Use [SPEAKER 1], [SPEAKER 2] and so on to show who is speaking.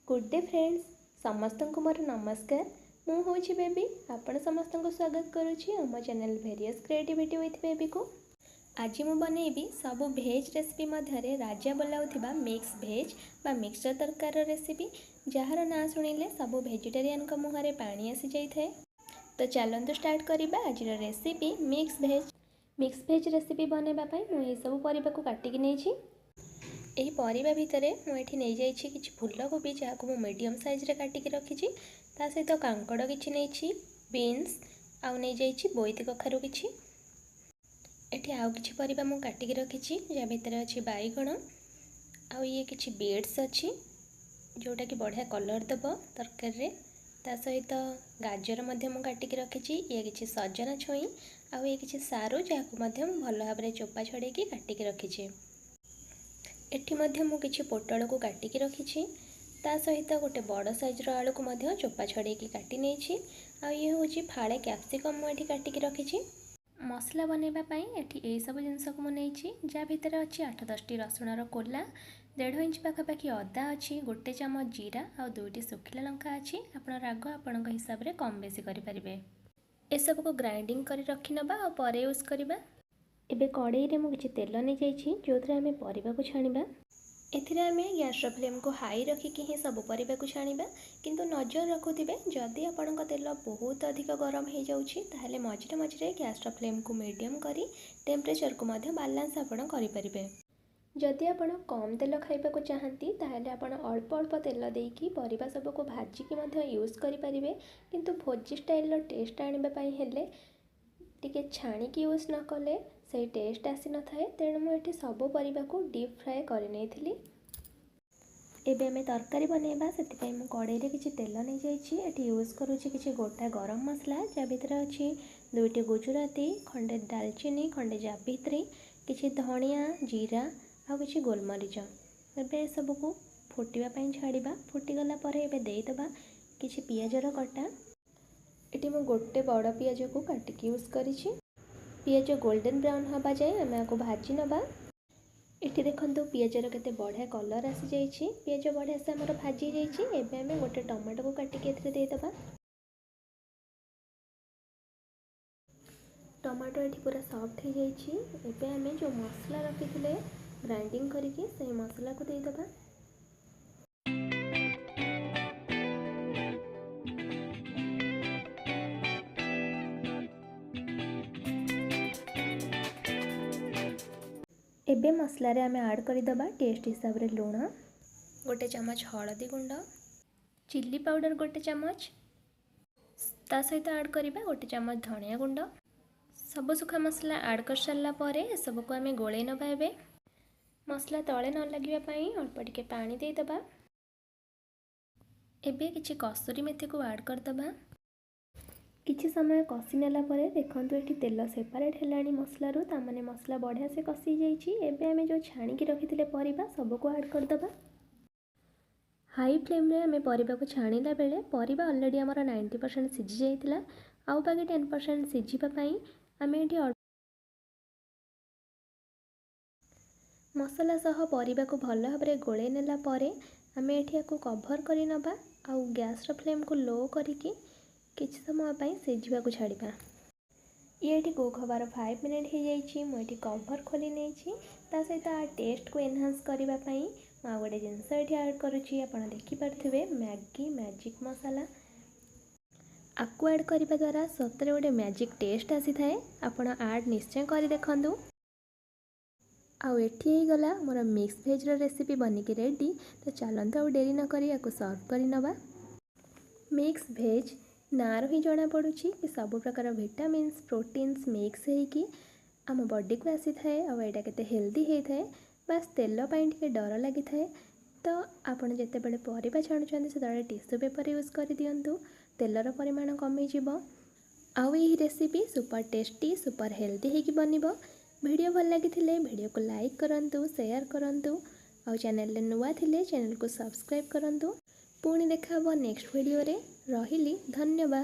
[SPEAKER 1] Good day friends समस्त को मोर नमस्कार मु हूँ बेबी आपण समस्त को स्वागत करुच्ची आम channel various creativity with baby को। आज मु बनैबी सबू भेज रेसिपी मध्य राजा बोलाउथिबा मिक्स भेज बा मिक्सचर तरकार रेसिपी जार ना शुणिले सबू भेजिटेरियन को मुहरे पानी आसी जाए। तो चलतु स्टार्ट करवा आज रेसिपी मिक्स भेज रेसिपी बनवाई मुझे सब परिवा को काटिकी नहीं। यही परिबा भितर मुझे नहीं जाइए कि फूलकोबी जहाँ को मीडियम साइज रे काटिकी रखी ता सहित कांकड़ कि नहीं बीन्स आउ नहीं जाइए बोईती कखारू कि एठी आउ किछि परिबा मु काटिकी रखी जहाँ भितर अच्छी बैगण आउ ये किछि बीट्स अच्छी जोटा कि बढ़िया कलर दब तरकारी ता सहित गाजर मध्य मु काटिकी रखी ये किछि सजना छुई आउ ये किछि सारू जहाँ को भल भाव चोपा छड़ेकी काटिकी रखी। एठी मध्य मु किछि पोटल को काटिकी रखी ता सहित गोटे बड़ साइज्र आलू को मध्य चोपा छड़ेकी काटी नहीं। आ ये हूँ फाड़े कैप्सिकम मुझे काटिकी रखी। मसला बनवाई एठी ए सब जिनस को मुझे जहाँ भितर अच्छी 8-10 रसुणर कोला 1.5 इंच पाखापाखि अदा अच्छी गोटे चामच जीरा आ 2टी सुखिला लंका अच्छी आप राग आपण हिसाब से कम बेसी करें। ए सब को ग्राइंडिंग कर रखी नबा और यूज करवा। एबे कड़ाई रे मु किछि तेल नहीं जाइछि जो आम परिबा को छाणिबा। एथिरे आम गैस फ्लेम को हाई रखिकी ही सब परिबा को छाणिबा किंतु नजर रखुथिबे जदि आपणक तेल बहुत अधिक गरम हो जाउछि ताहले मझिरे मझिरे गैस फ्लेम को मीडियम करी टेम्परेचर को मध्य बैलेंस आपण करि परिबे। जदि आपण कम तेल खाइबा को चाहंती ताहले आपण अल्प अल्प तेल देकी परिबा सब को भाजिकी मध्य यूज करि परिबे किंतु भोजी स्टाइल टेस्ट आनिबा पई हेले टिके छाणिकी यूज न कले से टेस्ट आसी न थाए तेणु मुझे सबू परिबा को डीप फ्राए कर नहीं। एबे आम तरकारी बनैबा से कड़ाई रे किछि तेल नहीं जाइए यूज करुच्ची किछि गोटा गरम मसला जहाँ भितर अच्छी 2टी गुजराती खंडे दालचीनी खंडे जावित्री किछि धनिया जीरा आ किछि गोलमरीच। एबे सब को फुटापी छाड़ा फुटीगला एबे देदबा किछि पियाजर कटा। एटी मु गोटे बड़ पियाज को काटिकी यूज करिछि। पियाज गोल्डन ब्राउन हवा जाए आम आपको भाजी नवा। ये देखो पियाजर केते बढ़िया कलर आसी जाइए पियाज बढ़िया से आमर भाजी जाइए। एबे आम गोटे टमाटो को काटिकी एथिरे देदबा। टमाटो ये पूरा सॉफ्ट हो जाइए। एबे आम जो मसला रखी ग्राइंडिंग करके से मसला को देदबा। एबे मसला रे आमे ऐड करदबा टेस्ट हिसाब रे लूण गोटे चमच हलदी गुंड चिल्ली पाउडर गोटे चमच ता सहित ऐड करबा गोटे चमच धनिया गुंड सब सुखा मसला ऐड कर सारा पर सब को आमे गोले नबा। एबे मसला तले न लगिबा पई अल्प टिके पानी दे दबा। एबे किछि कसूरी मेथी को ऐड करदबा। किछि समय कषि नेला परे देखंतु एठी तेल सेपरेट हेलानी मसलारू तामाने मसला बढ़िया से कषि जाइछि। एबे आमे जो छाणिकी रखिथिले परिबा सब को ऐड करदबा। हाई फ्लेम रे आमे परिबा को छाणिला बेले परिबा ऑलरेडी हमर 90% सिझि जाइतिला आउ बाकी 10% सिझिबा पई आमे एठी मसला सह परिबा को भल भाबरे गोळे नेला परे आमे एठी को कवर करि नबा आउ गैस रो फ्लेम को लो करिकि किछि समय पई सिझिबा को छाड़िबा। ये कुक हबार 5 मिनट हो जाइए मुझे कवर खोली नहीं ता सहित आ टेस्ट को एनहांस करबा पई मु गोटे जिनस ये ऐड करुच्ची आपड़ देखिपे मैगी मैजिक मसाला आपको ऐड करने द्वारा सतरे गोटे मैजिक टेस्ट आसी थाए। आपण ऐड निश्चय कर देखु। आउ एठी ही गला मोर मिक्स भेज रेसिपी बनिकी रेडी। तो चलते आउ डेरी न करी आपको सर्व कर नबा। मिक्स भेज नार ही जना पड़ू कि सब प्रकार विटामिन्स प्रोटीन्स मिक्स होगी आम बॉडी को आसी थाए आ एटा केते हेल्दी होता है। बास तेल पाई टिके डर लगी थाए तो आपन जेते बेले परिबा छाणुचंदी से टिश्यू पेपर यूज कर दियंतु तेलर परिमाण कमी जिवो। आउ यही recipe super tasty super healthy होगी बनिबो। वीडियो भल लगी वीडियो को लाइक करंतु शेयर करंतु आउ चैनल नुआ थिले चैनल को सब्सक्राइब करंतु। पुणी देखा नेक्स्ट वीडियो रे रहिली धन्यवाद।